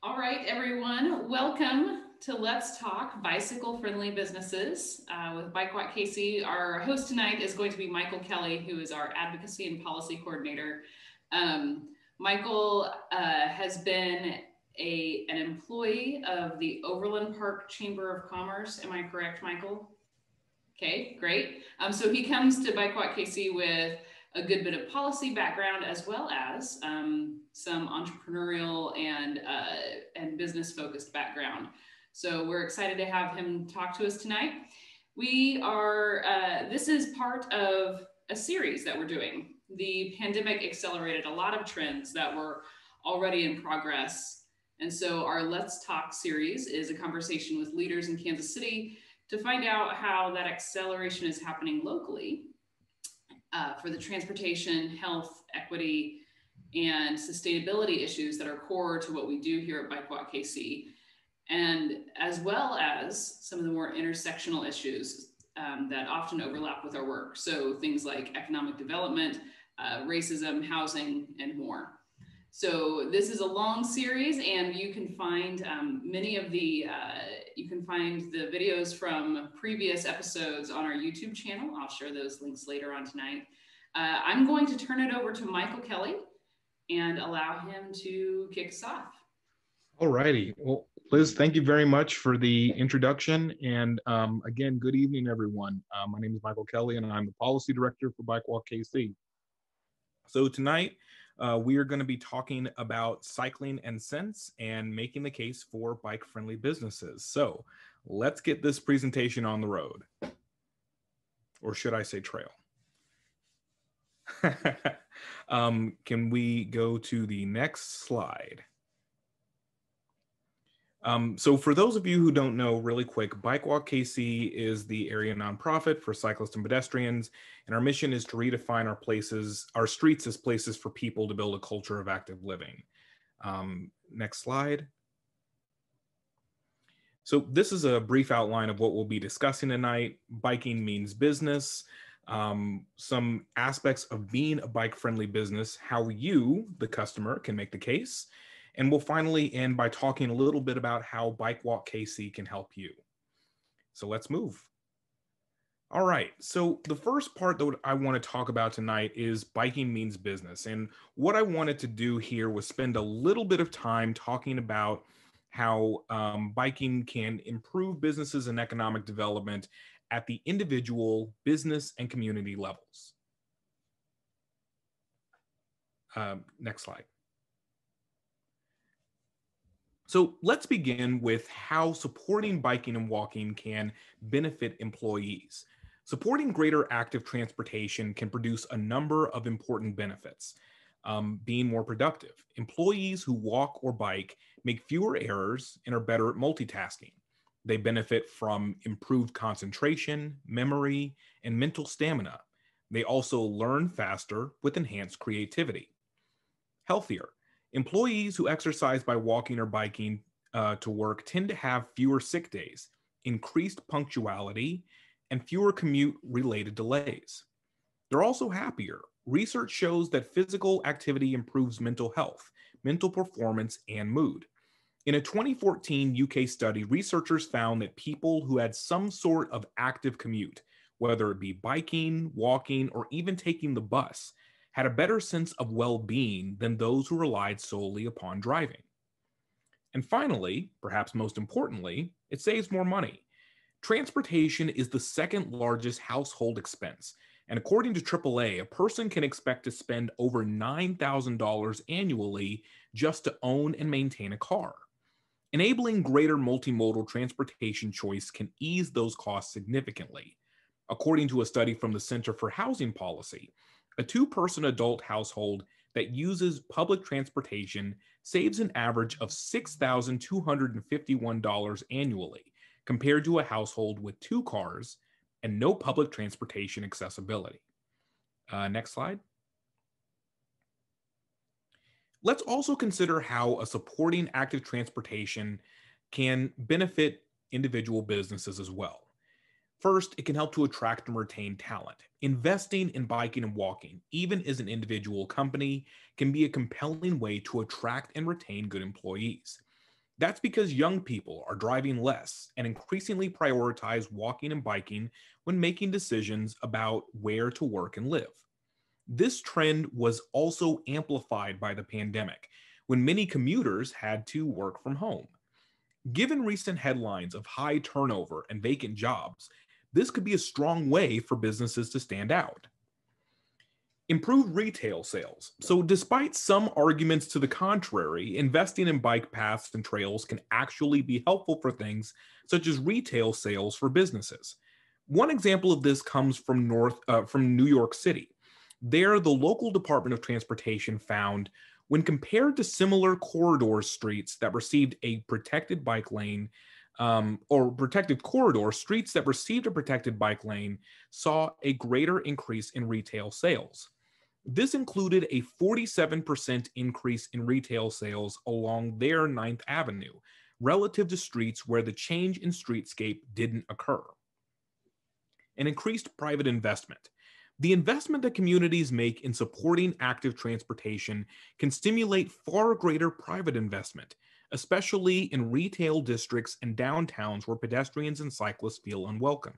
All right, everyone, welcome to Let's Talk Bicycle Friendly Businesses with Bike Walk KC. Our host tonight is going to be Michael Kelley, who is our Advocacy and Policy Coordinator. Michael has been an employee of the Overland Park Chamber of Commerce. Am I correct, Michael? Okay, great. So he comes to Bike Walk KC with a good bit of policy background as well as some entrepreneurial and business focused background. So we're excited to have him talk to us tonight. We are this is part of a series that we're doing. The pandemic accelerated a lot of trends that were already in progress. And so our Let's Talk series is a conversation with leaders in Kansas City to find out how that acceleration is happening locally for the transportation, health, equity, and sustainability issues that are core to what we do here at Bike Walk KC, and as well as some of the more intersectional issues that often overlap with our work. So things like economic development, racism, housing, and more. So this is a long series, and you can find you can find the videos from previous episodes on our YouTube channel. I'll share those links later on tonight. I'm going to turn it over to Michael Kelley and allow him to kick us off. All righty. Well, Liz, thank you very much for the introduction. And again, good evening, everyone. My name is Michael Kelley, and I'm the Policy Director for Bike Walk KC. So tonight, we are going to be talking about cycling and sense and making the case for bike-friendly businesses. So let's get this presentation on the road. Or should I say trail? Can we go to the next slide? So for those of you who don't know, really quick, Bike Walk KC is the area nonprofit for cyclists and pedestrians, and our mission is to redefine our streets as places for people to build a culture of active living. Next slide. So this is a brief outline of what we'll be discussing tonight. Biking means business, some aspects of being a bike-friendly business, how you, the customer, can make the case. And we'll finally end by talking a little bit about how Bike Walk KC can help you. So let's move. All right, so the first part that I want to talk about tonight is biking means business. And what I wanted to do here was spend a little bit of time talking about how biking can improve businesses and economic development at the individual, business, and community levels. Next slide. So let's begin with how supporting biking and walking can benefit employees. Supporting greater active transportation can produce a number of important benefits. Being more productive. Employees who walk or bike make fewer errors and are better at multitasking. They benefit from improved concentration, memory, and mental stamina. They also learn faster with enhanced creativity. Healthier. Employees who exercise by walking or biking to work tend to have fewer sick days, increased punctuality, and fewer commute-related delays. They're also happier. Research shows that physical activity improves mental health, mental performance, and mood. In a 2014 UK study, researchers found that people who had some sort of active commute, whether it be biking, walking, or even taking the bus, had a better sense of well-being than those who relied solely upon driving. And finally, perhaps most importantly, it saves more money. Transportation is the second largest household expense, and according to AAA, a person can expect to spend over $9,000 annually just to own and maintain a car. Enabling greater multimodal transportation choice can ease those costs significantly. According to a study from the Center for Housing Policy, a two-person adult household that uses public transportation saves an average of $6,251 annually, compared to a household with two cars and no public transportation accessibility. Next slide. Let's also consider how a supporting active transportation can benefit individual businesses as well. First, it can help to attract and retain talent. Investing in biking and walking, even as an individual company, can be a compelling way to attract and retain good employees. That's because young people are driving less and increasingly prioritize walking and biking when making decisions about where to work and live. This trend was also amplified by the pandemic, when many commuters had to work from home. Given recent headlines of high turnover and vacant jobs, this could be a strong way for businesses to stand out. Improved retail sales. So, despite some arguments to the contrary, investing in bike paths and trails can actually be helpful for things such as retail sales for businesses. One example of this comes from New York City. There, the local Department of Transportation found when compared to similar corridor streets that received a protected bike lane or protected corridor, streets that received a protected bike lane saw a greater increase in retail sales. This included a 47% increase in retail sales along their Ninth Avenue, relative to streets where the change in streetscape didn't occur. And increased private investment. The investment that communities make in supporting active transportation can stimulate far greater private investment, especially in retail districts and downtowns where pedestrians and cyclists feel unwelcome.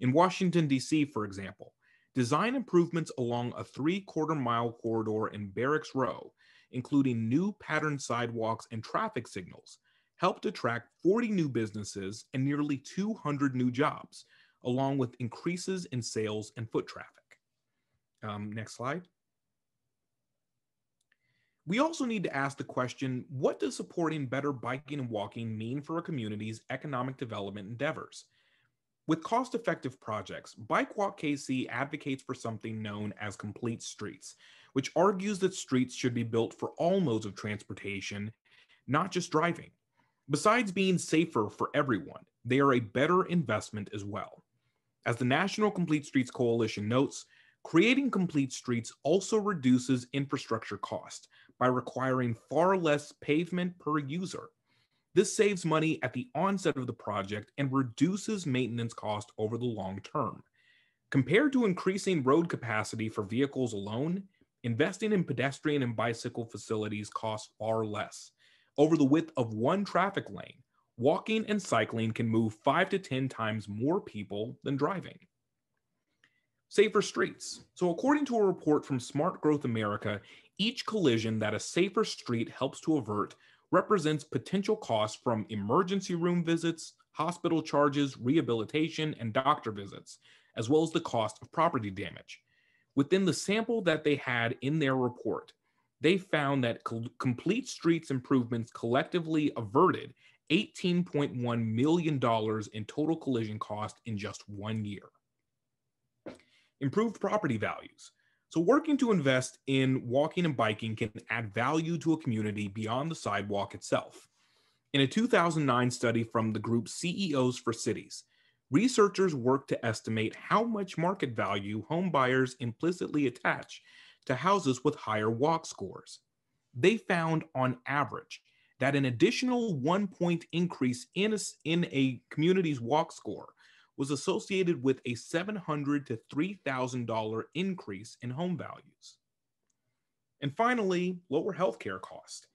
In Washington, D.C., for example, design improvements along a 3/4 mile corridor in Barracks Row, including new patterned sidewalks and traffic signals, helped attract 40 new businesses and nearly 200 new jobs, along with increases in sales and foot traffic. Next slide. We also need to ask the question, what does supporting better biking and walking mean for a community's economic development endeavors? With cost-effective projects, Bike Walk KC advocates for something known as complete streets, which argues that streets should be built for all modes of transportation, not just driving. Besides being safer for everyone, they are a better investment as well. As the National Complete Streets Coalition notes, creating complete streets also reduces infrastructure cost by requiring far less pavement per user. This saves money at the onset of the project and reduces maintenance cost over the long term. Compared to increasing road capacity for vehicles alone, investing in pedestrian and bicycle facilities costs far less. Over the width of one traffic lane, walking and cycling can move 5 to 10 times more people than driving. Safer streets. So according to a report from Smart Growth America, each collision that a safer street helps to avert represents potential costs from emergency room visits, hospital charges, rehabilitation, and doctor visits, as well as the cost of property damage. Within the sample that they had in their report, they found that complete streets improvements collectively averted $18.1 million in total collision cost in just 1 year. Improved property values. So working to invest in walking and biking can add value to a community beyond the sidewalk itself. In a 2009 study from the group CEOs for Cities, researchers worked to estimate how much market value home buyers implicitly attach to houses with higher walk scores. They found, on average, that an additional 1 point increase in a community's walk score was associated with a $700 to $3,000 increase in home values. And finally, lower healthcare costs.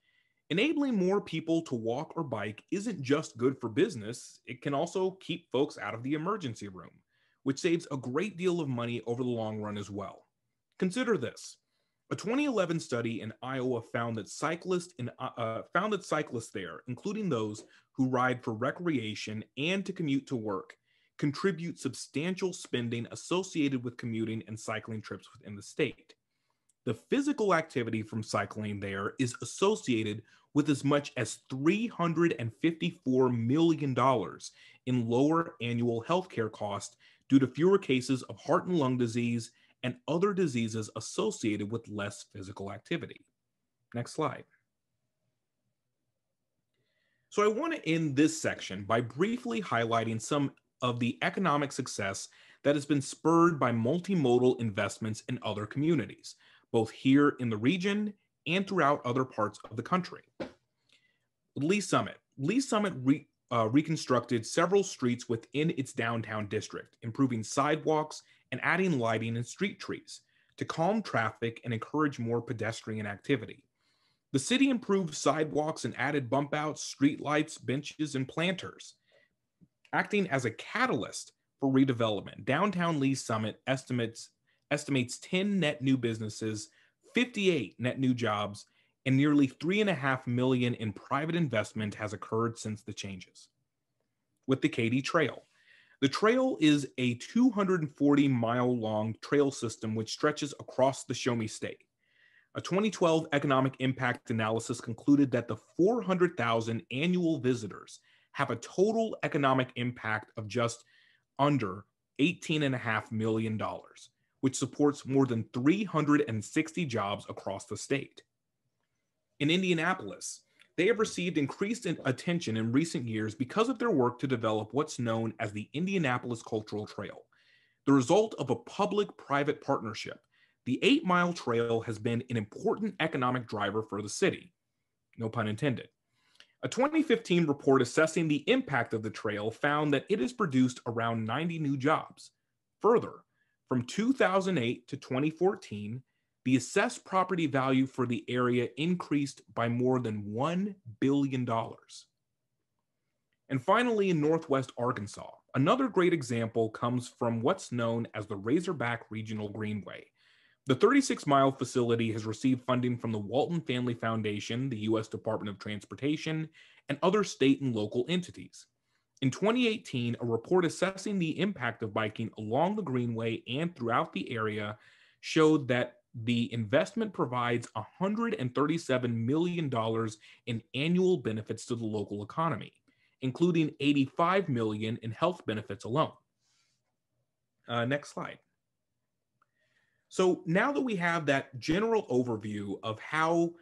Enabling more people to walk or bike isn't just good for business, it can also keep folks out of the emergency room, which saves a great deal of money over the long run as well. Consider this. A 2011 study in Iowa found that cyclists there, including those who ride for recreation and to commute to work, contribute substantial spending associated with commuting and cycling trips within the state. The physical activity from cycling there is associated with as much as $354 million in lower annual healthcare costs due to fewer cases of heart and lung disease and other diseases associated with less physical activity. Next slide. So I want to end this section by briefly highlighting some of the economic success that has been spurred by multimodal investments in other communities, both here in the region and throughout other parts of the country. Lee Summit. Lee Summit reconstructed several streets within its downtown district, improving sidewalks and adding lighting and street trees to calm traffic and encourage more pedestrian activity. The city improved sidewalks and added bump outs, street lights, benches, and planters, acting as a catalyst for redevelopment. Downtown Lee's Summit estimates 10 net new businesses, 58 net new jobs, and nearly 3.5 million in private investment has occurred since the changes. With the Katy Trail. The trail is a 240-mile-long trail system which stretches across the Show Me State. A 2012 economic impact analysis concluded that the 400,000 annual visitors have a total economic impact of just under $18.5 million, which supports more than 360 jobs across the state. In Indianapolis, they have received increased attention in recent years because of their work to develop what's known as the Indianapolis Cultural Trail. The result of a public-private partnership, the 8-mile trail has been an important economic driver for the city. No pun intended. A 2015 report assessing the impact of the trail found that it has produced around 90 new jobs. Further, from 2008 to 2014, the assessed property value for the area increased by more than $1 billion. And finally, in Northwest Arkansas, another great example comes from what's known as the Razorback Regional Greenway. The 36-mile facility has received funding from the Walton Family Foundation, the U.S. Department of Transportation, and other state and local entities. In 2018, a report assessing the impact of biking along the Greenway and throughout the area showed that the investment provides $137 million in annual benefits to the local economy, including $85 million in health benefits alone. Next slide. So now that we have that general overview of how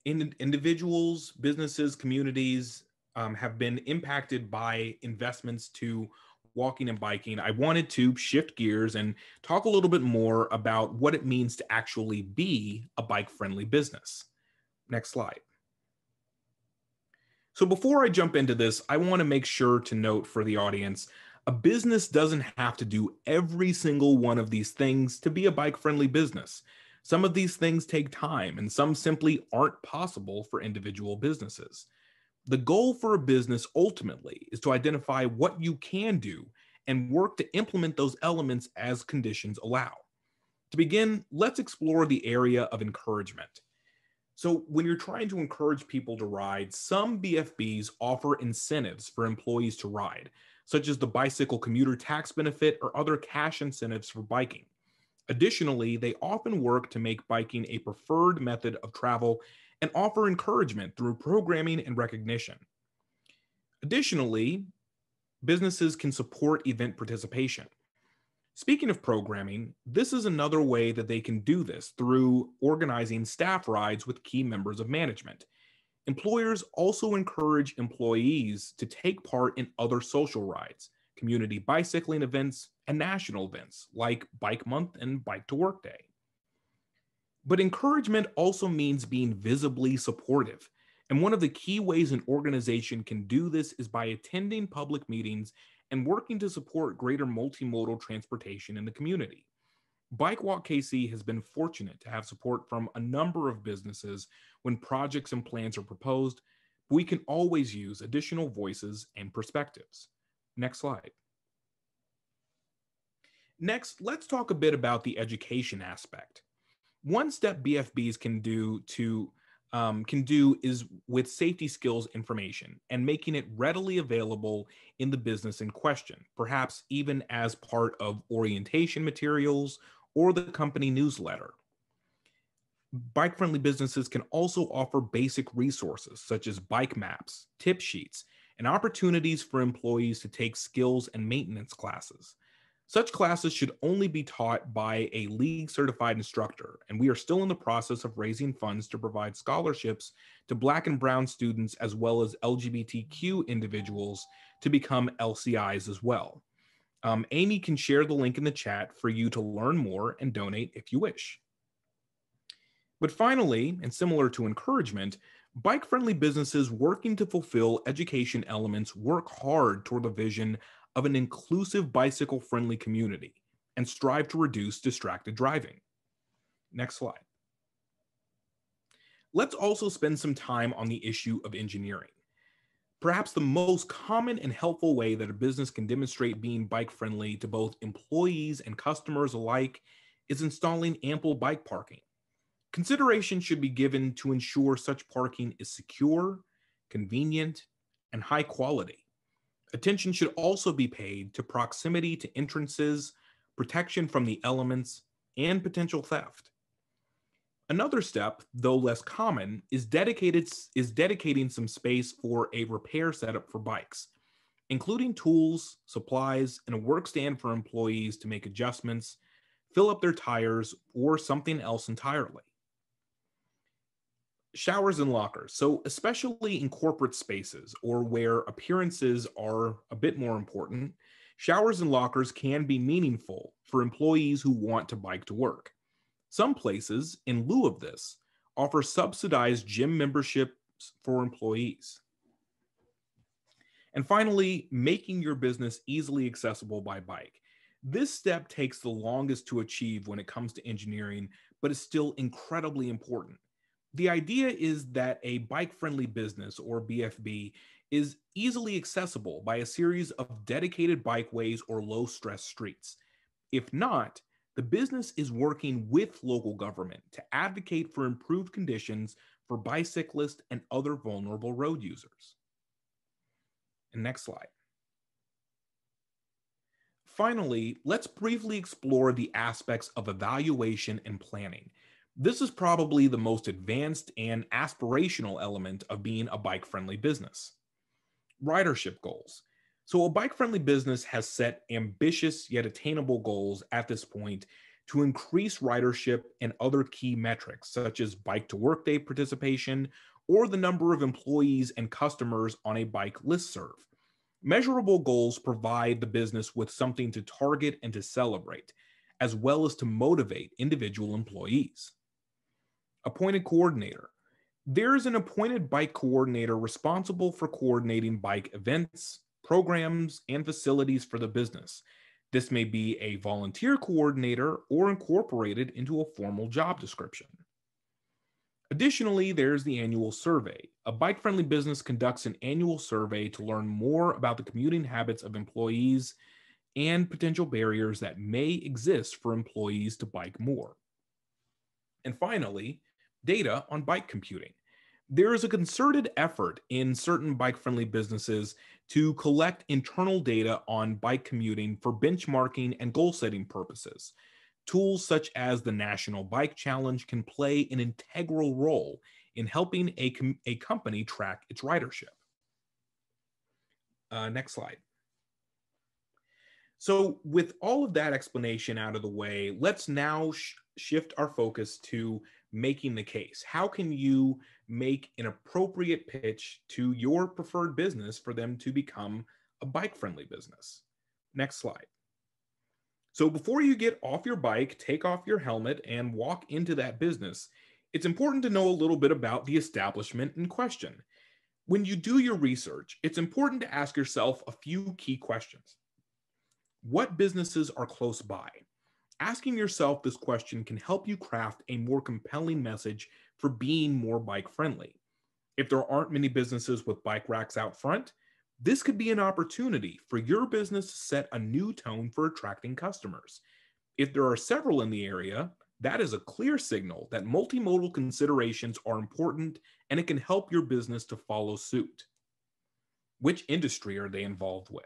individuals, businesses, communities have been impacted by investments to walking and biking, I wanted to shift gears and talk a little bit more about what it means to actually be a bike-friendly business. Next slide. So before I jump into this, I want to make sure to note for the audience, a business doesn't have to do every single one of these things to be a bike-friendly business. Some of these things take time, and some simply aren't possible for individual businesses. The goal for a business ultimately is to identify what you can do and work to implement those elements as conditions allow. To begin, let's explore the area of encouragement. So when you're trying to encourage people to ride, some BFBs offer incentives for employees to ride, such as the bicycle commuter tax benefit or other cash incentives for biking. Additionally, they often work to make biking a preferred method of travel and offer encouragement through programming and recognition. Additionally, businesses can support event participation. Speaking of programming, this is another way that they can do this through organizing staff rides with key members of management. Employers also encourage employees to take part in other social rides, community bicycling events, and national events like Bike Month and Bike to Work Day. But encouragement also means being visibly supportive. And one of the key ways an organization can do this is by attending public meetings and working to support greater multimodal transportation in the community. Bike Walk KC has been fortunate to have support from a number of businesses when projects and plans are proposed, but we can always use additional voices and perspectives. Next slide. Next, let's talk a bit about the education aspect. One step BFBs can do is with safety skills information and making it readily available in the business in question, perhaps even as part of orientation materials or the company newsletter. Bike-friendly businesses can also offer basic resources such as bike maps, tip sheets, and opportunities for employees to take skills and maintenance classes. Such classes should only be taught by a league-certified instructor, and we are still in the process of raising funds to provide scholarships to Black and Brown students as well as LGBTQ individuals to become LCIs as well. Amy can share the link in the chat for you to learn more and donate if you wish. But finally, and similar to encouragement, bike-friendly businesses working to fulfill education elements work hard toward the vision of an inclusive bicycle-friendly community and strive to reduce distracted driving. Next slide. Let's also spend some time on the issue of engineering. Perhaps the most common and helpful way that a business can demonstrate being bike friendly to both employees and customers alike is installing ample bike parking. Consideration should be given to ensure such parking is secure, convenient, and high quality. Attention should also be paid to proximity to entrances, protection from the elements, and potential theft. Another step, though less common, is dedicating some space for a repair setup for bikes, including tools, supplies, and a work stand for employees to make adjustments, fill up their tires, or something else entirely. Showers and lockers. So, especially in corporate spaces or where appearances are a bit more important, showers and lockers can be meaningful for employees who want to bike to work. Some places, in lieu of this, offer subsidized gym memberships for employees. And finally, making your business easily accessible by bike. This step takes the longest to achieve when it comes to engineering, but is still incredibly important. The idea is that a bike-friendly business, or BFB, is easily accessible by a series of dedicated bikeways or low-stress streets. If not, the business is working with local government to advocate for improved conditions for bicyclists and other vulnerable road users. And next slide. Finally, let's briefly explore the aspects of evaluation and planning. This is probably the most advanced and aspirational element of being a bike-friendly business. Ridership goals. So a bike-friendly business has set ambitious yet attainable goals at this point to increase ridership and other key metrics, such as bike-to-work day participation or the number of employees and customers on a bike listserv. Measurable goals provide the business with something to target and to celebrate, as well as to motivate individual employees. Appointed coordinator. There is an appointed bike coordinator responsible for coordinating bike events, programs, and facilities for the business. This may be a volunteer coordinator or incorporated into a formal job description. Additionally, there's the annual survey. A bike-friendly business conducts an annual survey to learn more about the commuting habits of employees and potential barriers that may exist for employees to bike more. And finally, data on bike computing. There is a concerted effort in certain bike-friendly businesses to collect internal data on bike commuting for benchmarking and goal-setting purposes. Tools such as the National Bike Challenge can play an integral role in helping a company track its ridership. Next slide. So with all of that explanation out of the way, let's now shift our focus to making the case. How can you make an appropriate pitch to your preferred business for them to become a bike-friendly business? Next slide. So before you get off your bike, take off your helmet, and walk into that business, it's important to know a little bit about the establishment in question. When you do your research, it's important to ask yourself a few key questions. What businesses are close by? Asking yourself this question can help you craft a more compelling message for being more bike friendly. If there aren't many businesses with bike racks out front, this could be an opportunity for your business to set a new tone for attracting customers. If there are several in the area, that is a clear signal that multimodal considerations are important and it can help your business to follow suit. Which industry are they involved with?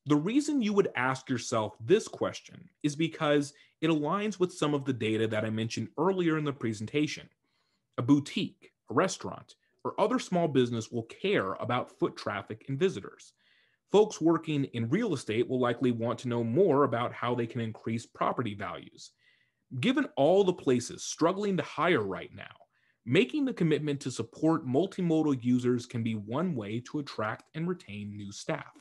The reason you would ask yourself this question is because it aligns with some of the data that I mentioned earlier in the presentation. A boutique, a restaurant, or other small business will care about foot traffic and visitors. Folks working in real estate will likely want to know more about how they can increase property values. Given all the places struggling to hire right now, making the commitment to support multimodal users can be one way to attract and retain new staff.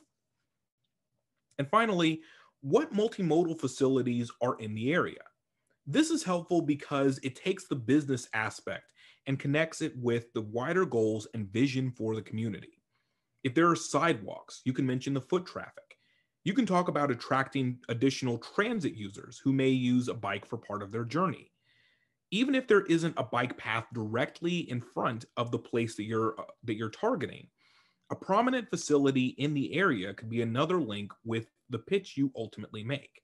And finally, what multimodal facilities are in the area? This is helpful because it takes the business aspect and connects it with the wider goals and vision for the community. If there are sidewalks, you can mention the foot traffic. You can talk about attracting additional transit users who may use a bike for part of their journey. even if there isn't a bike path directly in front of the place that you're targeting. A prominent facility in the area could be another link with the pitch you ultimately make.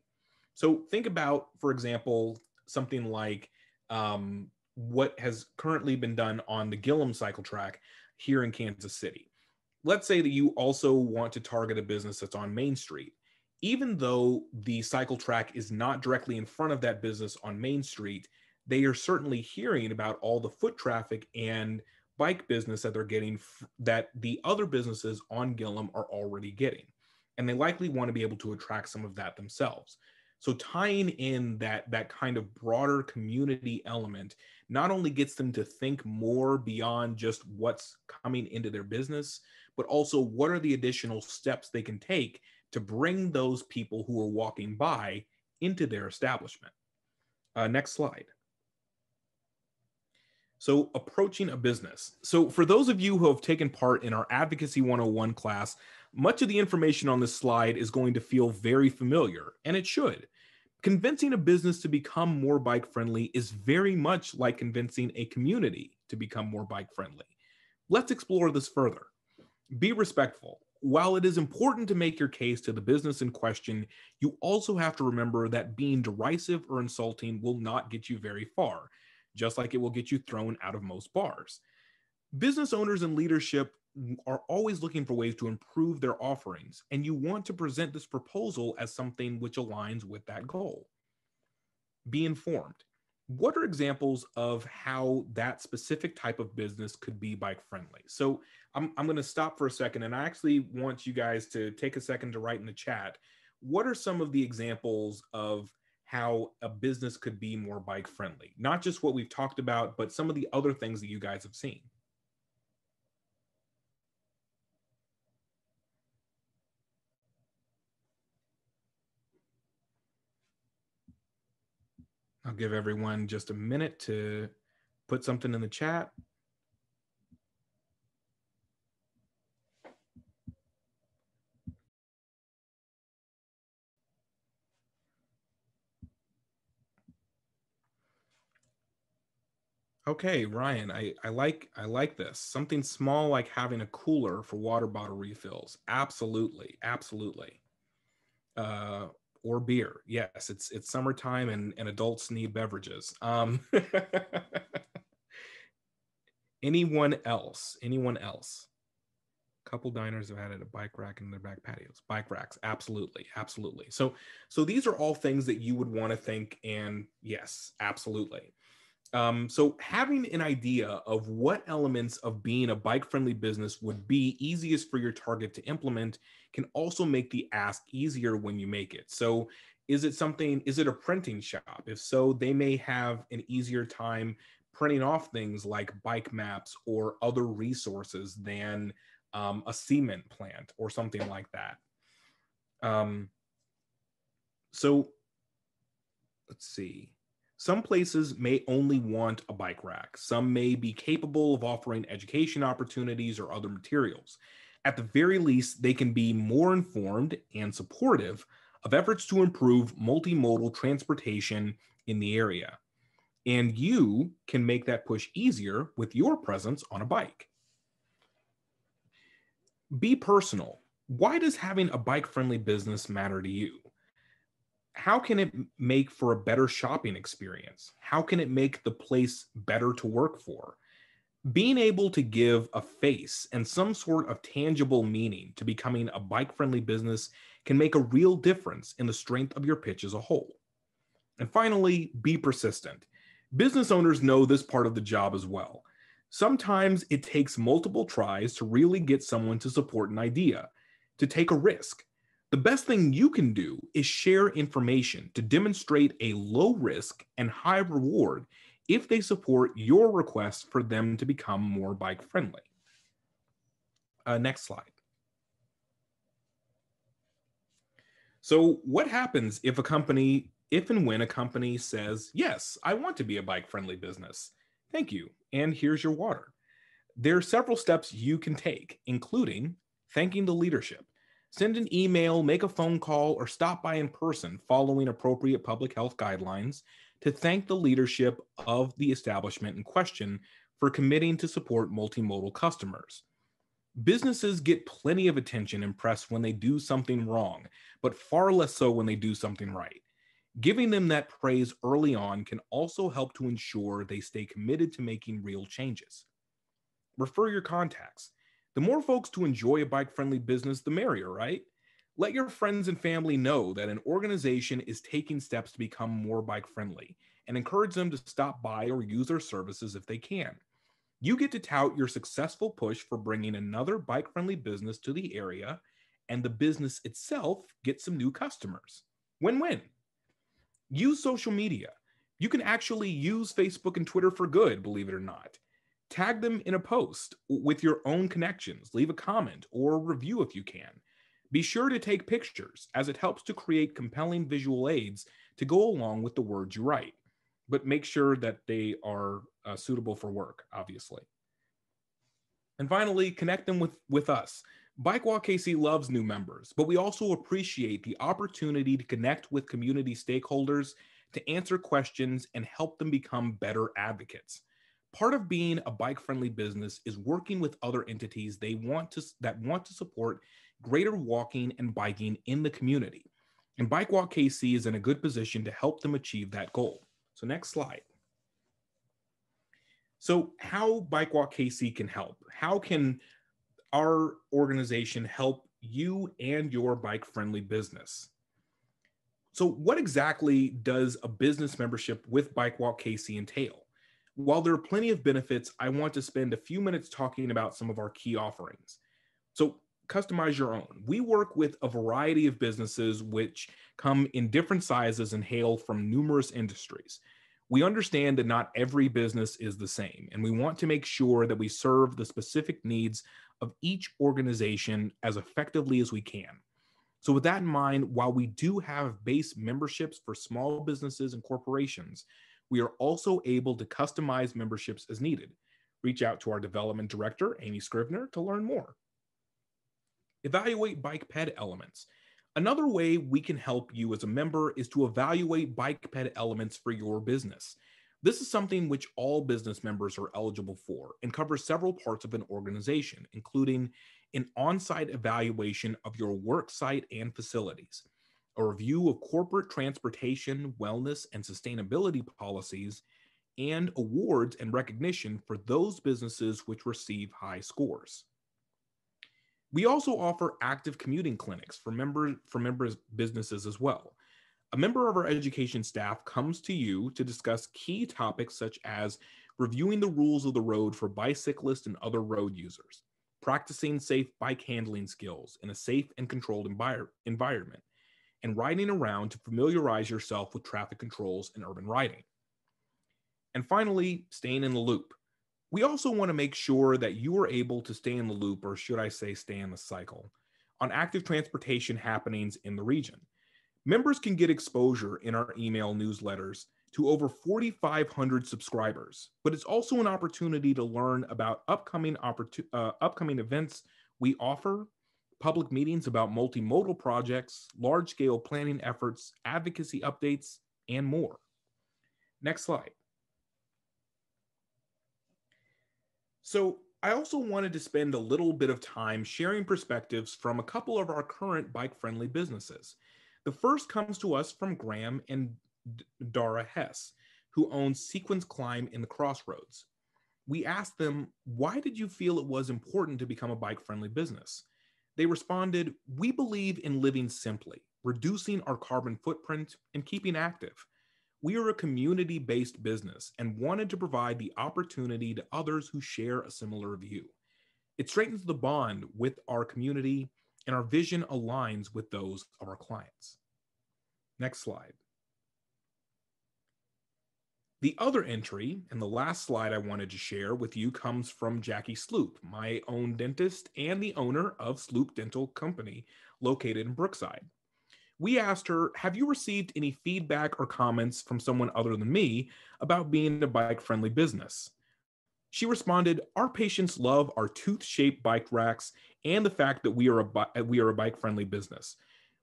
So think about, for example, something like what has currently been done on the Gillum cycle track here in Kansas City. Let's say that you also want to target a business that's on Main Street. Even though the cycle track is not directly in front of that business on Main Street, they are certainly hearing about all the foot traffic and bike business that they're getting that the other businesses on Gillum are already getting. And they likely want to be able to attract some of that themselves. So tying in that kind of broader community element not only gets them to think more beyond just what's coming into their business, but also what are the additional steps they can take to bring those people who are walking by into their establishment. Next slide. So approaching a business. So for those of you who have taken part in our Advocacy 101 class, much of the information on this slide is going to feel very familiar, and it should. Convincing a business to become more bike friendly is very much like convincing a community to become more bike friendly. Let's explore this further. Be respectful. While it is important to make your case to the business in question, you also have to remember that being derisive or insulting will not get you very far, just like it will get you thrown out of most bars. Business owners and leadership are always looking for ways to improve their offerings, and you want to present this proposal as something which aligns with that goal. Be informed. What are examples of how that specific type of business could be bike friendly? So I'm going to stop for a second, and I actually want you guys to take a second to write in the chat. What are some of the examples of how a business could be more bike friendly? Not just what we've talked about, but some of the other things that you guys have seen. I'll give everyone just a minute to put something in the chat. Okay, Ryan, I like this. Something small like having a cooler for water bottle refills. Absolutely, absolutely. Or beer. Yes, it's summertime and adults need beverages. Anyone else? Anyone else? A couple diners have added a bike rack in their back patios. Bike racks, absolutely, absolutely. So these are all things that you would want to think, and yes, absolutely. So having an idea of what elements of being a bike-friendly business would be easiest for your target to implement can also make the ask easier when you make it. So is it a printing shop? If so, they may have an easier time printing off things like bike maps or other resources than a cement plant or something like that. So let's see. Some places may only want a bike rack. Some may be capable of offering education opportunities or other materials. At the very least, they can be more informed and supportive of efforts to improve multimodal transportation in the area. And you can make that push easier with your presence on a bike. Be personal. Why does having a bike-friendly business matter to you? How can it make for a better shopping experience? How can it make the place better to work for? Being able to give a face and some sort of tangible meaning to becoming a bike-friendly business can make a real difference in the strength of your pitch as a whole. And finally, be persistent. Business owners know this part of the job as well. Sometimes it takes multiple tries to really get someone to support an idea, to take a risk. The best thing you can do is share information to demonstrate a low risk and high reward if they support your request for them to become more bike friendly. Next slide. So what happens if and when a company says, yes, I want to be a bike friendly business? Thank you, and here's your water. There are several steps you can take, including thanking the leadership. Send an email, make a phone call, or stop by in person following appropriate public health guidelines. to thank the leadership of the establishment in question for committing to support multimodal customers. Businesses get plenty of attention and press when they do something wrong, but far less so when they do something right. Giving them that praise early on can also help to ensure they stay committed to making real changes. Refer your contacts. The more folks to enjoy a bike-friendly business, the merrier, right? Let your friends and family know that an organization is taking steps to become more bike-friendly and encourage them to stop by or use their services if they can. You get to tout your successful push for bringing another bike-friendly business to the area, and the business itself gets some new customers. Win-win. Use social media. You can actually use Facebook and Twitter for good, believe it or not. Tag them in a post with your own connections, leave a comment or review if you can. Be sure to take pictures, as it helps to create compelling visual aids to go along with the words you write, but make sure that they are suitable for work, obviously. And finally, connect them with us. Bike Walk KC loves new members, but we also appreciate the opportunity to connect with community stakeholders, to answer questions, and help them become better advocates. Part of being a bike-friendly business is working with other entities that want to support greater walking and biking in the community. And Bike Walk KC is in a good position to help them achieve that goal. So next slide. So how Bike Walk KC can help? How can our organization help you and your bike-friendly business? So what exactly does a business membership with Bike Walk KC entail? While there are plenty of benefits, I want to spend a few minutes talking about some of our key offerings. So customize your own. We work with a variety of businesses which come in different sizes and hail from numerous industries. We understand that not every business is the same, and we want to make sure that we serve the specific needs of each organization as effectively as we can. So with that in mind, while we do have base memberships for small businesses and corporations, we are also able to customize memberships as needed. Reach out to our development director, Amy Scrivener, to learn more. Evaluate bike ped elements. Another way we can help you as a member is to evaluate bike ped elements for your business. This is something which all business members are eligible for and covers several parts of an organization, including an on-site evaluation of your work site and facilities, a review of corporate transportation, wellness, and sustainability policies, and awards and recognition for those businesses which receive high scores. We also offer active commuting clinics for members businesses as well. A member of our education staff comes to you to discuss key topics such as reviewing the rules of the road for bicyclists and other road users, practicing safe bike handling skills in a safe and controlled environment, and riding around to familiarize yourself with traffic controls and urban riding. And finally, staying in the loop. We also want to make sure that you are able to stay in the loop, or should I say stay in the cycle, on active transportation happenings in the region. Members can get exposure in our email newsletters to over 4,500 subscribers, but it's also an opportunity to learn about upcoming events we offer, public meetings about multimodal projects, large-scale planning efforts, advocacy updates, and more. Next slide. So I also wanted to spend a little bit of time sharing perspectives from a couple of our current bike-friendly businesses. The first comes to us from Graham and Dara Hess, who own Sequence Climb in the Crossroads. We asked them, why did you feel it was important to become a bike-friendly business? They responded, we believe in living simply, reducing our carbon footprint, and keeping active. We are a community-based business and wanted to provide the opportunity to others who share a similar view. It strengthens the bond with our community, and our vision aligns with those of our clients. Next slide. The other entry, and the last slide I wanted to share with you, comes from Jackie Sloop, my own dentist and the owner of Sloop Dental Company, located in Brookside. We asked her, have you received any feedback or comments from someone other than me about being a bike-friendly business? She responded, our patients love our tooth-shaped bike racks and the fact that we are a bike-friendly business.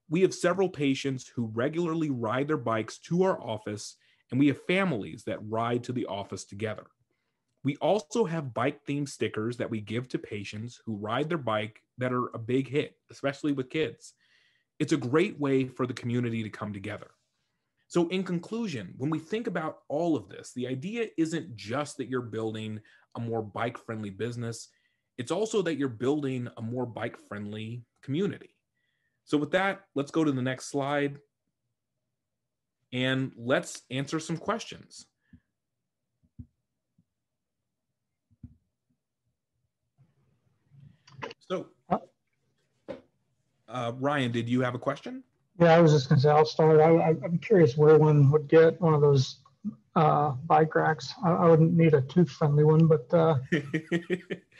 We have several patients who regularly ride their bikes to our office, and we have families that ride to the office together. We also have bike-themed stickers that we give to patients who ride their bike that are a big hit, especially with kids. It's a great way for the community to come together. So in conclusion, when we think about all of this, the idea isn't just that you're building a more bike-friendly business, it's also that you're building a more bike-friendly community. So with that, let's go to the next slide and let's answer some questions. So, Ryan, did you have a question? Yeah, I was just going to say, I'll start. I'm curious where one would get one of those bike racks. I wouldn't need a tooth-friendly one, but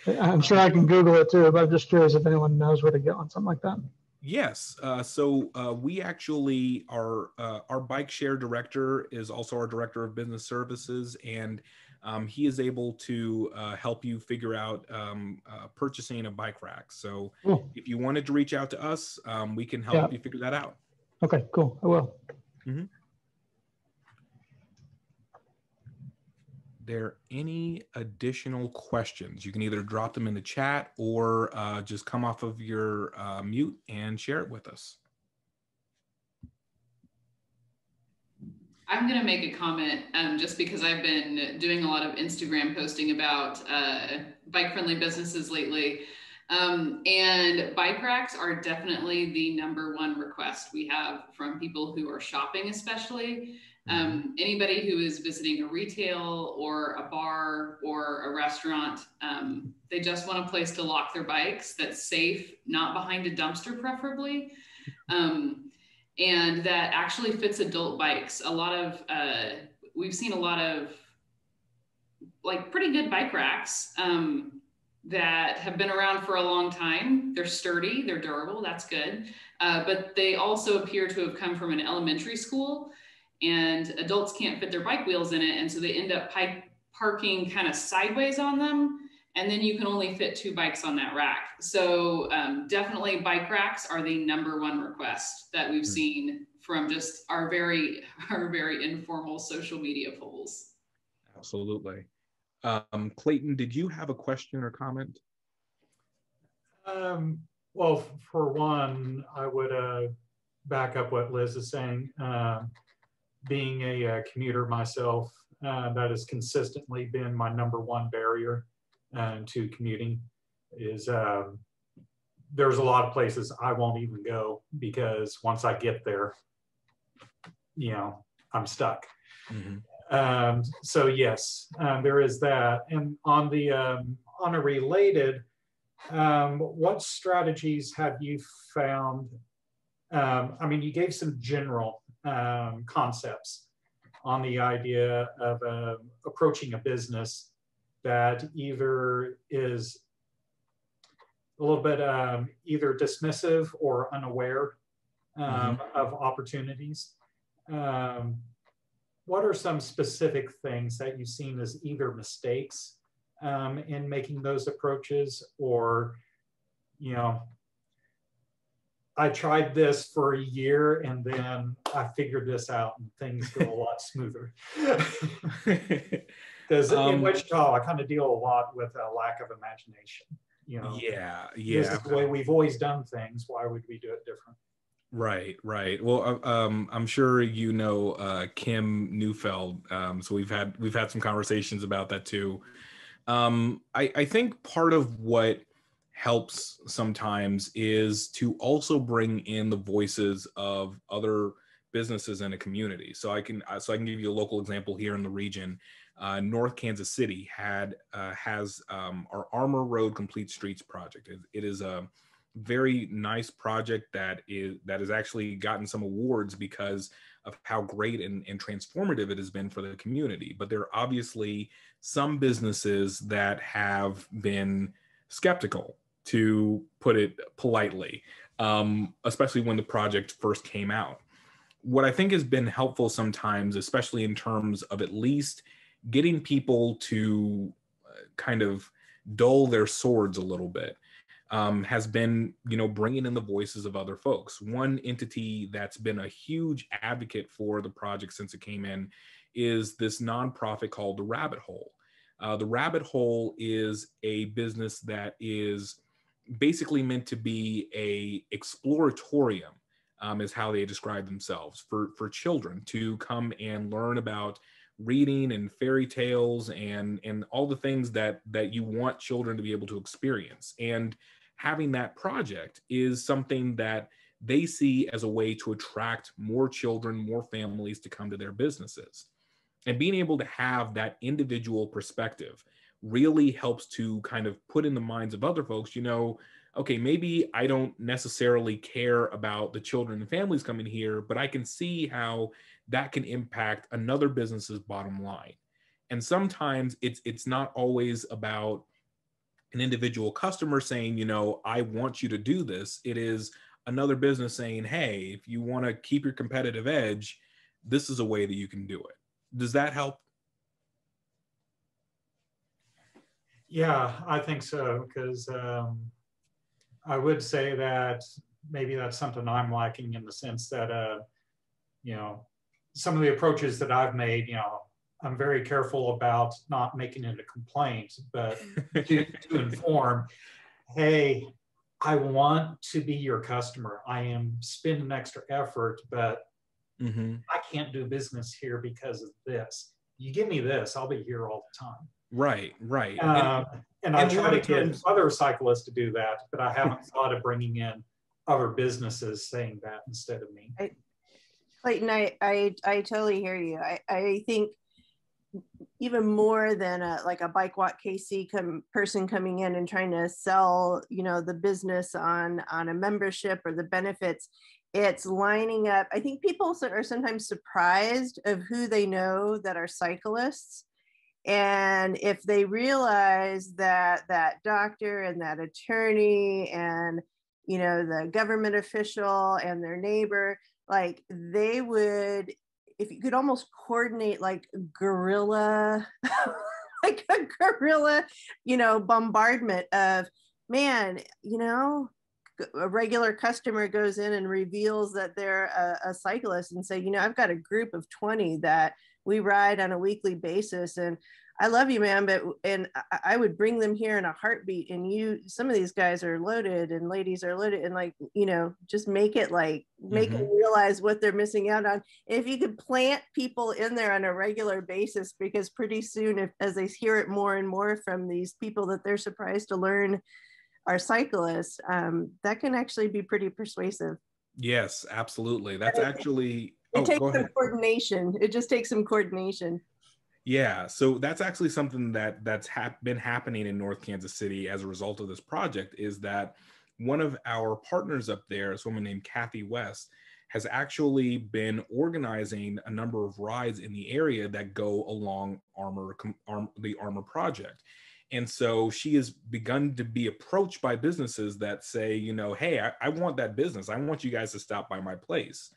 I'm sure I can Google it too. But I'm just curious if anyone knows where to get one, something like that. Yes. So we actually are, our bike share director is also our director of business services, and he is able to help you figure out purchasing a bike rack. So if you wanted to reach out to us, we can help you figure that out. Okay, cool. I will. Mm-hmm. There any additional questions? You can either drop them in the chat or just come off of your mute and share it with us. I'm going to make a comment just because I've been doing a lot of Instagram posting about bike-friendly businesses lately. And bike racks are definitely the #1 request we have from people who are shopping, especially. Anybody who is visiting a retail or a bar or a restaurant, they just want a place to lock their bikes that's safe, not behind a dumpster preferably, and that actually fits adult bikes. We've seen a lot of like pretty good bike racks that have been around for a long time. They're sturdy, they're durable, that's good. But they also appear to have come from an elementary school, and adults can't fit their bike wheels in it. And so they end up parking kind of sideways on them. And then you can only fit 2 bikes on that rack. So definitely bike racks are the #1 request that we've seen from just our very informal social media polls. Absolutely. Clayton, did you have a question or comment? Well, for one, I would back up what Liz is saying. Being a commuter myself, that has consistently been my #1 barrier to commuting. Is there's a lot of places I won't even go because once I get there, you know, I'm stuck. So yes, there is that. And on a related, what strategies have you found? I mean, you gave some general concepts on the idea of approaching a business that either is a little bit either dismissive or unaware of opportunities. What are some specific things that you've seen as either mistakes in making those approaches, or, you know, I tried this for a year and then I figured this out and things go a lot smoother? Because in Wichita, I kind of deal a lot with a lack of imagination. You know, this is the way we've always done things. Why would we do it different? Right. Well, I'm sure you know Kim Neufeld. So we've had some conversations about that too. I think part of what helps sometimes is to also bring in the voices of other businesses in a community. So I can give you a local example here in the region. North Kansas City has our Armour Road Complete Streets project. It is a very nice project that has actually gotten some awards because of how great and transformative it has been for the community. But there are obviously some businesses that have been skeptical, to put it politely, especially when the project first came out. What I think has been helpful sometimes, especially in terms of at least getting people to kind of dull their swords a little bit, has been, bringing in the voices of other folks. One entity that's been a huge advocate for the project since it came in is this nonprofit called The Rabbit Hole. The Rabbit Hole is a business that is basically meant to be a exploratorium, is how they describe themselves, for children to come and learn about reading and fairy tales and all the things that you want children to be able to experience. And having that project is something that they see as a way to attract more children, more families to come to their businesses. And being able to have that individual perspective really helps to kind of put in the minds of other folks, okay, maybe I don't necessarily care about the children and families coming here, but I can see how that can impact another business's bottom line. And sometimes it's not always about an individual customer saying, I want you to do this. It is another business saying, hey, if you want to keep your competitive edge, this is a way that you can do it. Does that help? Yeah, I think so, because I would say that maybe that's something I'm lacking, in the sense that, some of the approaches that I've made, I'm very careful about not making it a complaint, but to inform, hey, I want to be your customer. I am spending extra effort, but I can't do business here because of this. You give me this, I'll be here all the time. Right. And I try to get other cyclists to do that, but I haven't thought of bringing in other businesses saying that instead of me. Clayton, I totally hear you. I think even more than a Bike Walk KC person coming in and trying to sell, the business on a membership or the benefits, it's lining up. I think people are sometimes surprised of who they know that are cyclists. And if they realize that that doctor and that attorney and, the government official and their neighbor, like they would, if you could almost coordinate like guerrilla, like a guerrilla, bombardment of, man, a regular customer goes in and reveals that they're a cyclist and say, I've got a group of 20 that we ride on a weekly basis, and I love you, man, and I would bring them here in a heartbeat. And some of these guys are loaded and ladies are loaded, and just make it make them realize what they're missing out on. And if you could plant people in there on a regular basis, because pretty soon, as they hear it more and more from these people that they're surprised to learn are cyclists, that can actually be pretty persuasive. Yes, absolutely. That's actually... It takes some coordination. It just takes some coordination. Yeah, so that's actually something that's been happening in North Kansas City as a result of this project, is that one of our partners up there, a woman named Kathy West, has actually been organizing a number of rides in the area that go along the Armor project. And so she has begun to be approached by businesses that say, hey, I want that business. I want you guys to stop by my place.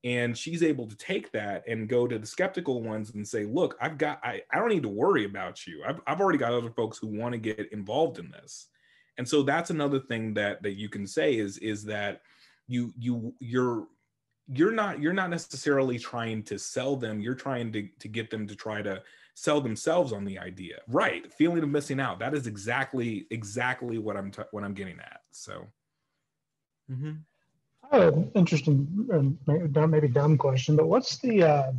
And she's able to take that and go to the skeptical ones and say, look, I don't need to worry about you. I've already got other folks who want to get involved in this. And so that's another thing that you can say is that you're not necessarily trying to sell them. You're trying to get them to try to sell themselves on the idea. Right. Feeling of missing out. That is exactly what I'm getting at. So. Mm-hmm. I have an interesting, maybe dumb question, but what's the,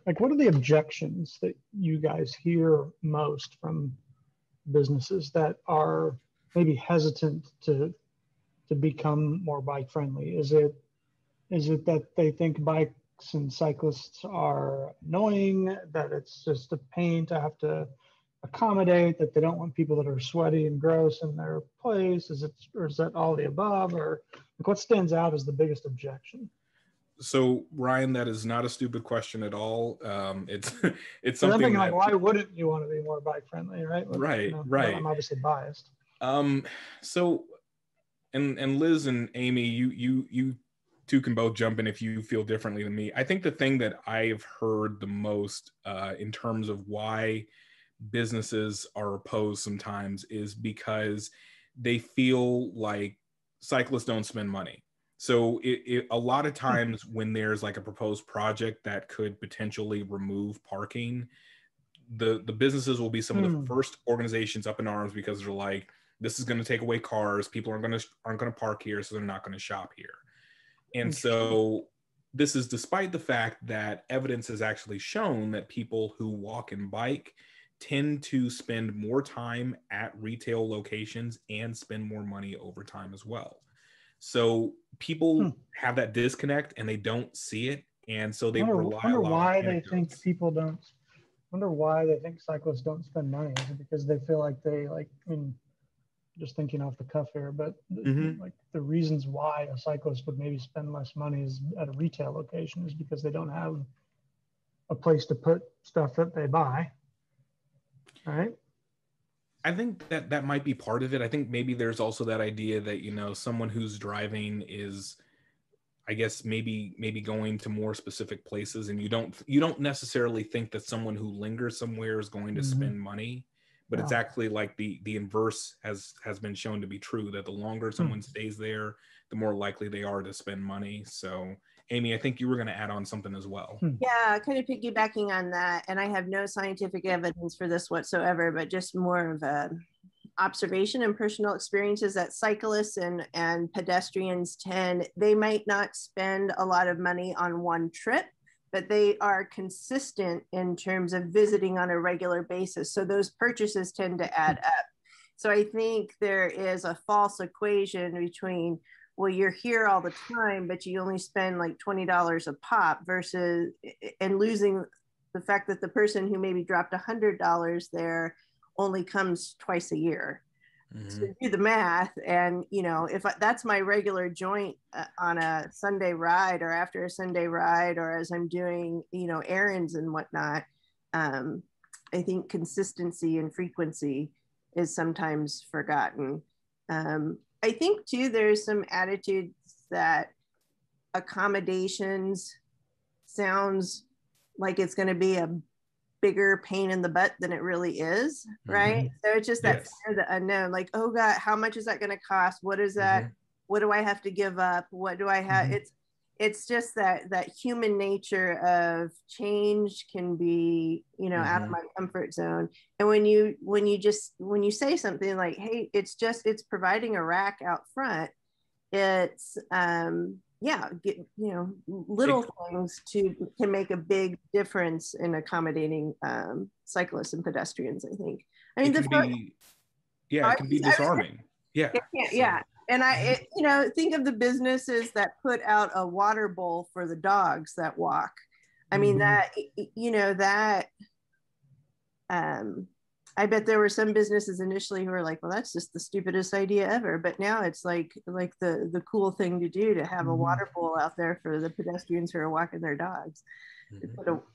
what are the objections that you guys hear most from businesses that are maybe hesitant to become more bike friendly? Is it that they think bikes and cyclists are annoying, that it's just a pain to have to accommodate, that they don't want people that are sweaty and gross in their place? Or is that all the above? Or what stands out as the biggest objection? So Ryan, that is not a stupid question at all. It's something that, why wouldn't you want to be more bike friendly, right? Right. I'm obviously biased. So and Liz and Amy, you two can both jump in if you feel differently than me. I think the thing that I've heard the most in terms of why businesses are opposed sometimes is because they feel like cyclists don't spend money. So a lot of times when there's like a proposed project that could potentially remove parking, the businesses will be some of the first organizations up in arms, because they're like, this is going to take away cars. People aren't going to park here, so they're not going to shop here. And so this is despite the fact that evidence has actually shown that people who walk and bike tend to spend more time at retail locations and spend more money over time as well. So people have that disconnect and they don't see it. And so they rely a lot why on they think people don't, wonder why they think cyclists don't spend money. Is it because they feel like they I mean, just thinking off the cuff here, but like the reasons why a cyclist would maybe spend less money is at a retail location is because they don't have a place to put stuff that they buy. Right. I think that might be part of it. I think maybe there's also that idea that, you know, someone who's driving is, I guess, maybe going to more specific places, and you don't necessarily think that someone who lingers somewhere is going to spend money, but it's actually like the inverse has been shown to be true, that the longer someone stays there, the more likely they are to spend money. So Amy, I think you were going to add on something as well. Yeah, kind of piggybacking on that, and I have no scientific evidence for this whatsoever, but just more of a observation and personal experiences that cyclists and pedestrians they might not spend a lot of money on one trip, but they are consistent in terms of visiting on a regular basis. So those purchases tend to add up. So I think there is a false equation between, well, you're here all the time, but you only spend like $20 a pop versus, and losing the fact that the person who maybe dropped $100 there only comes twice a year. So do the math, and you know, if that's my regular joint on a Sunday ride or after a Sunday ride, or as I'm doing, you know, errands and whatnot, I think consistency and frequency is sometimes forgotten. I think too, there's some attitudes that accommodations sounds like it's going to be a bigger pain in the butt than it really is, right? So it's just that fear, the unknown, like, oh God, how much is that going to cost? What is that? What do I have to give up? What do I have? It's just that human nature of change can be, you know, out of my comfort zone. And when you say something like, hey, it's providing a rack out front, it's little things can make a big difference in accommodating cyclists and pedestrians, I think. I mean, it can be disarming. And think of the businesses that put out a water bowl for the dogs that walk. I mean, I bet there were some businesses initially who were like, well, that's just the stupidest idea ever. But now it's like the cool thing to do, to have a water bowl out there for the pedestrians who are walking their dogs.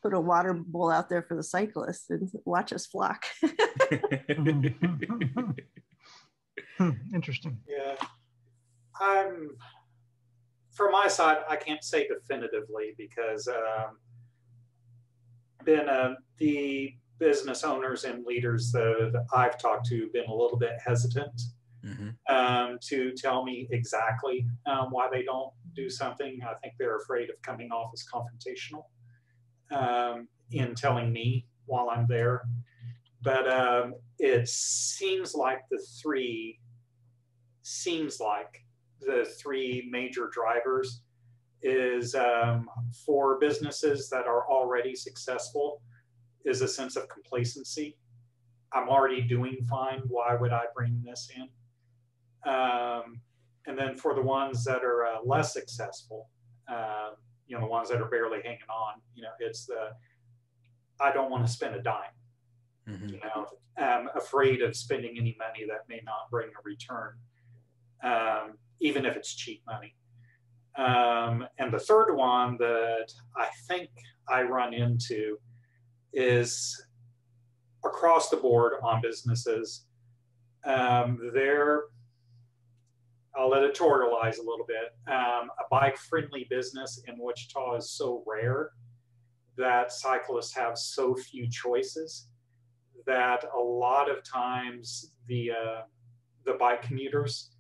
Put a water bowl out there for the cyclists and watch us flock. Interesting. Yeah. From my side, I can't say definitively because the business owners and leaders that I've talked to have been a little bit hesitant to tell me exactly why they don't do something. I think they're afraid of coming off as confrontational in telling me while I'm there. But it seems like the three major drivers is for businesses that are already successful is a sense of complacency. I'm already doing fine. Why would I bring this in? And then for the ones that are less successful, the ones that are barely hanging on, it's I don't want to spend a dime. I'm afraid of spending any money that may not bring a return, even if it's cheap money. And the third one that I think I run into is across the board on businesses. I'll editorialize a little bit. A bike-friendly business in Wichita is so rare that cyclists have so few choices that a lot of times the bike commuters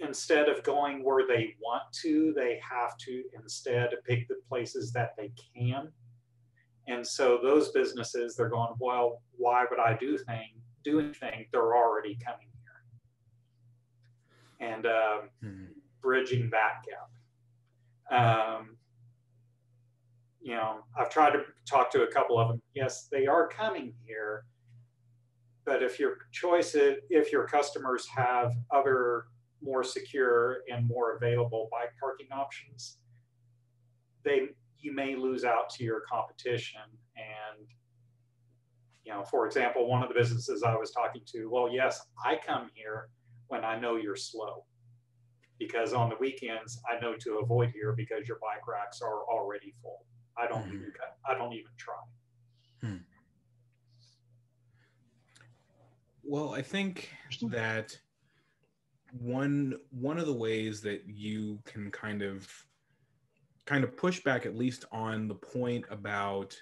instead of going where they want to, they have to instead pick the places that they can. And so those businesses, they're going, well, why would I do anything? They're already coming here. And bridging that gap. You know, I've tried to talk to a couple of them. Yes, they are coming here, but if your customers have other more secure and more available bike parking options, you may lose out to your competition. And, you know, for example, one of the businesses I was talking to, well, yes, I come here when I know you're slow, because on the weekends I know to avoid here because your bike racks are already full. I don't even try. Well, I think that one of the ways that you can kind of push back, at least on the point about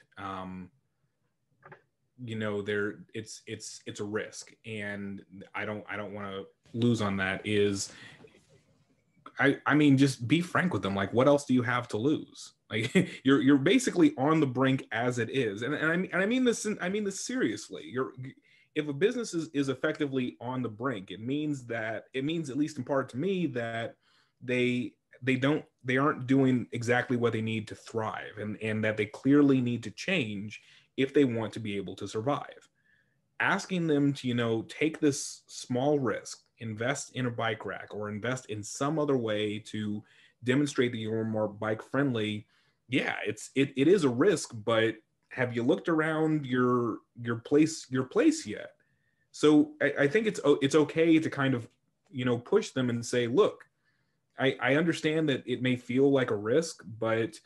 you know, it's a risk, and I don't want to lose on that, is I mean, just be frank with them. Like, what else do you have to lose? Like, you're basically on the brink as it is, and I mean this seriously. If a business is effectively on the brink, it means, at least in part to me, that they aren't doing exactly what they need to thrive, and that they clearly need to change if they want to be able to survive. Asking them to, you know, take this small risk, invest in a bike rack, or invest in some other way to demonstrate that you're more bike friendly. Yeah, it is a risk, but have you looked around your place yet? So I think it's okay to kind of, you know, push them and say, look, I understand that it may feel like a risk, but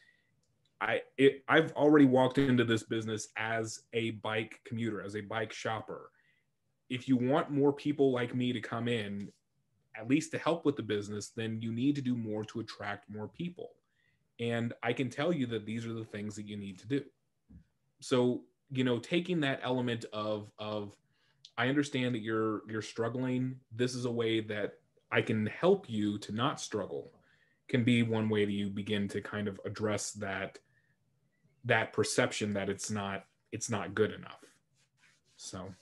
I've already walked into this business as a bike commuter, as a bike shopper. If you want more people like me to come in, at least to help with the business, then you need to do more to attract more people. And I can tell you that these are the things that you need to do. So, you know, taking that element of I understand that you're struggling. This is a way that I can help you to not struggle, can be one way that you begin to kind of address that perception that it's not good enough. So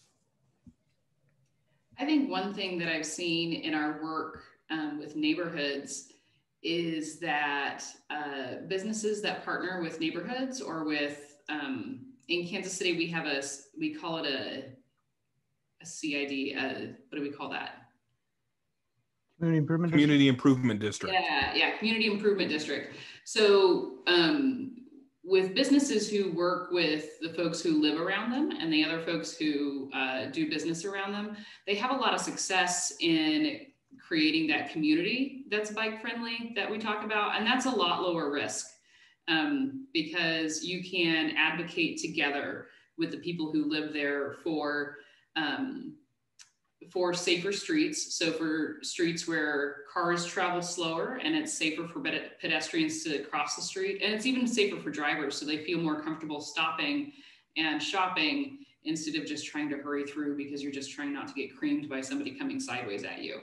I think one thing that I've seen in our work with neighborhoods is that businesses that partner with neighborhoods, or with, in Kansas City, we call it a CID. What do we call that? Community Improvement District. Yeah, Community Improvement District. So with businesses who work with the folks who live around them and the other folks who do business around them, they have a lot of success in creating that community that's bike friendly that we talk about. And that's a lot lower risk because you can advocate together with the people who live there for safer streets. So for streets where cars travel slower and it's safer for pedestrians to cross the street, and it's even safer for drivers, so they feel more comfortable stopping and shopping instead of just trying to hurry through because you're just trying not to get creamed by somebody coming sideways at you.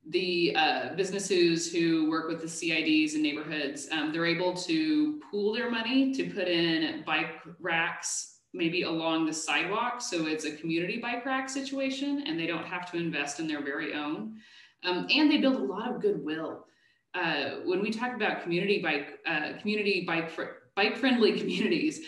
The businesses who work with the CIDs and neighborhoods, they're able to pool their money to put in bike racks maybe along the sidewalk. So it's a community bike rack situation, and they don't have to invest in their very own. And they build a lot of goodwill. When we talk about bike-friendly communities,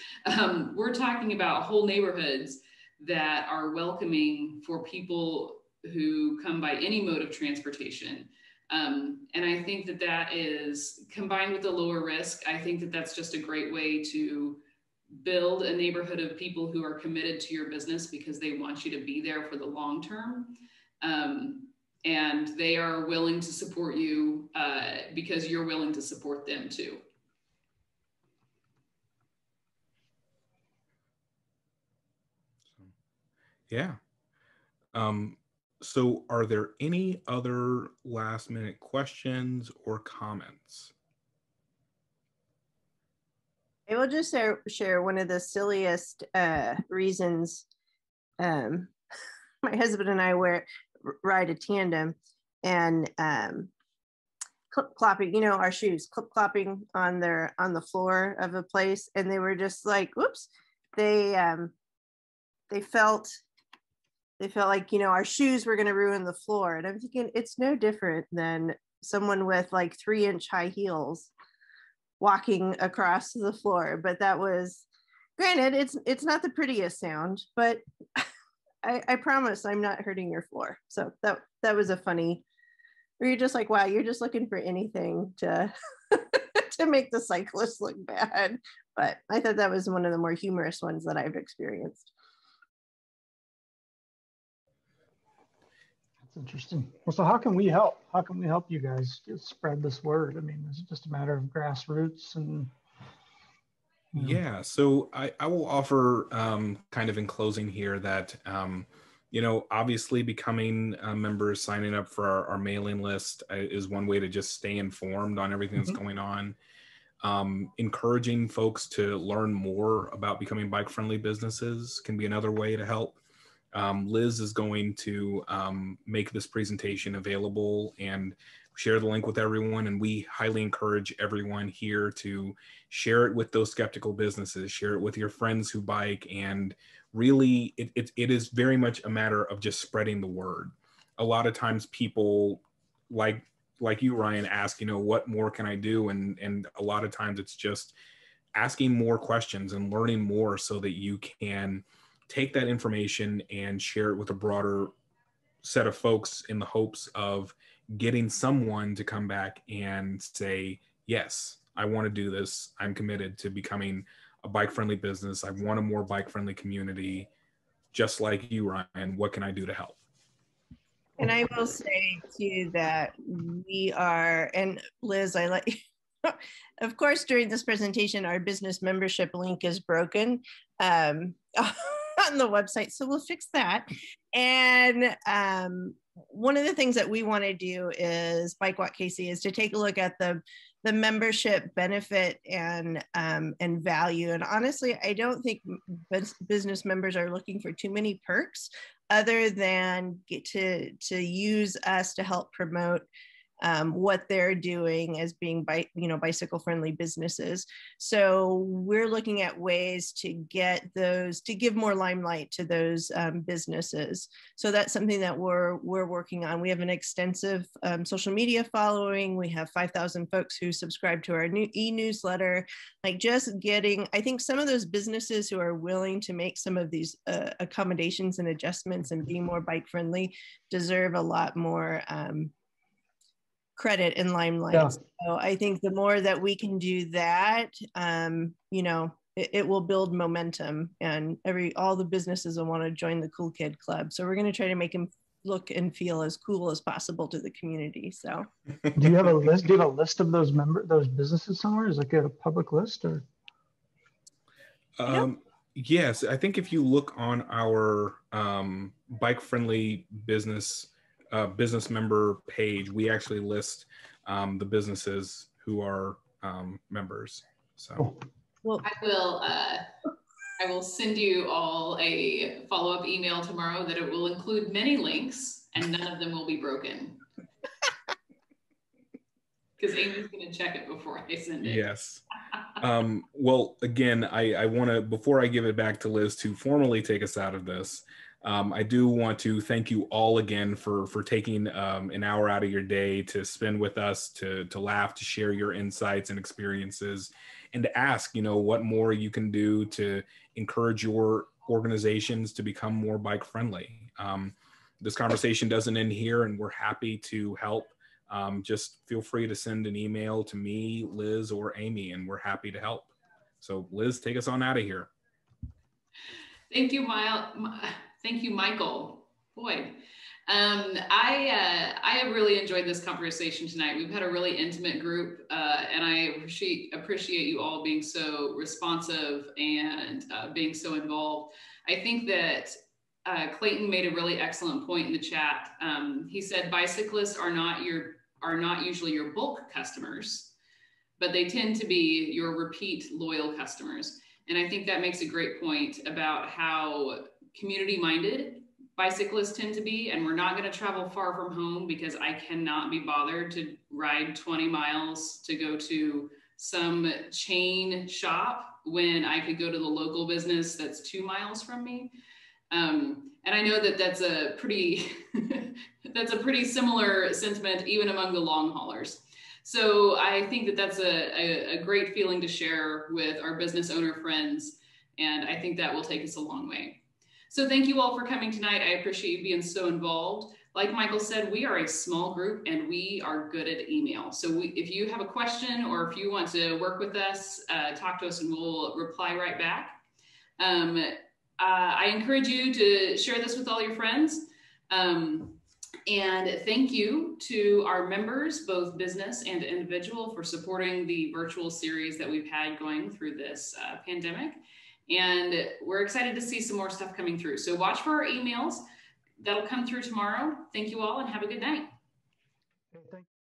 we're talking about whole neighborhoods that are welcoming for people who come by any mode of transportation. And I think that is, combined with the lower risk, I think that's just a great way to build a neighborhood of people who are committed to your business because they want you to be there for the long term. And they are willing to support you because you're willing to support them too. Yeah. So are there any other last minute questions or comments? I will just share one of the silliest reasons. My husband and I ride a tandem, and clip clopping, our shoes, clip clopping on the floor of a place. And they were just like, whoops, they felt like, our shoes were going to ruin the floor. And I'm thinking it's no different than someone with like 3-inch high heels walking across the floor. But that was, granted, it's not the prettiest sound, but I promise I'm not hurting your floor. So that was a funny, where you're just like, wow, you're just looking for anything to to make the cyclist look bad. But I thought that was one of the more humorous ones that I've experienced. That's interesting. Well, so how can we help? How can we help you guys spread this word? I mean, is it just a matter of grassroots and Yeah, so I will offer kind of in closing here that, obviously becoming members, signing up for our mailing list is one way to just stay informed on everything that's going on. Encouraging folks to learn more about becoming bike-friendly businesses can be another way to help. Liz is going to make this presentation available and share the link with everyone. And we highly encourage everyone here to share it with those skeptical businesses, share it with your friends who bike. And really, it is very much a matter of just spreading the word. A lot of times people like you, Ryan, ask, what more can I do? And a lot of times it's just asking more questions and learning more so that you can take that information and share it with a broader set of folks in the hopes of getting someone to come back and say, yes, I want to do this. I'm committed to becoming a bike-friendly business. I want a more bike-friendly community. Just like you, Ryan, what can I do to help? And I will say too that we are, and Liz, of course, during this presentation, our business membership link is broken on the website. So we'll fix that. And one of the things that we want to do is Bike Walk Casey is to take a look at the membership benefit and value. And honestly, I don't think business members are looking for too many perks other than get to use us to help promote what they're doing as being bicycle friendly businesses. So we're looking at ways to give more limelight to those businesses. So that's something that we're working on. We have an extensive social media following. We have 5,000 folks who subscribe to our new e-newsletter. Like just getting, I think some of those businesses who are willing to make some of these accommodations and adjustments and being more bike friendly deserve a lot more credit and limelight. Yeah. So I think the more that we can do that, it will build momentum, and all the businesses will want to join the Cool Kid Club. So we're going to try to make them look and feel as cool as possible to the community. So do you have a list? Do you have a list of those businesses somewhere? Is it like a public list or? Yes, I think if you look on our bike friendly business member page, we actually list the businesses who are members. So well, I will send you all a follow-up email tomorrow that it will include many links and none of them will be broken. Because Amy's going to check it before I send it. Yes. Well, again, I want to, before I give it back to Liz to formally take us out of this, I do want to thank you all again for taking an hour out of your day to spend with us, to laugh, to share your insights and experiences, and to ask, what more you can do to encourage your organizations to become more bike friendly. This conversation doesn't end here, and we're happy to help. Just feel free to send an email to me, Liz, or Amy, and we're happy to help. So Liz, take us on out of here. Thank you, Thank you, Michael. Boyd. I have really enjoyed this conversation tonight. We've had a really intimate group, and I appreciate you all being so responsive and being so involved. I think that Clayton made a really excellent point in the chat. He said bicyclists are not usually your bulk customers, but they tend to be your repeat loyal customers. And I think that makes a great point about how community-minded bicyclists tend to be, and we're not going to travel far from home because I cannot be bothered to ride 20 miles to go to some chain shop when I could go to the local business that's 2 miles from me. And I know that that's a pretty that's a pretty similar sentiment even among the long haulers. So I think that that's a great feeling to share with our business owner friends, and I think that will take us a long way. So thank you all for coming tonight. I appreciate you being so involved. Like Michael said, we are a small group and we are good at email. So if you have a question or if you want to work with us, talk to us and we'll reply right back. I encourage you to share this with all your friends. And thank you to our members, both business and individual, for supporting the virtual series that we've had going through this pandemic. And we're excited to see some more stuff coming through. So watch for our emails. That'll come through tomorrow. Thank you all and have a good night. Thank you.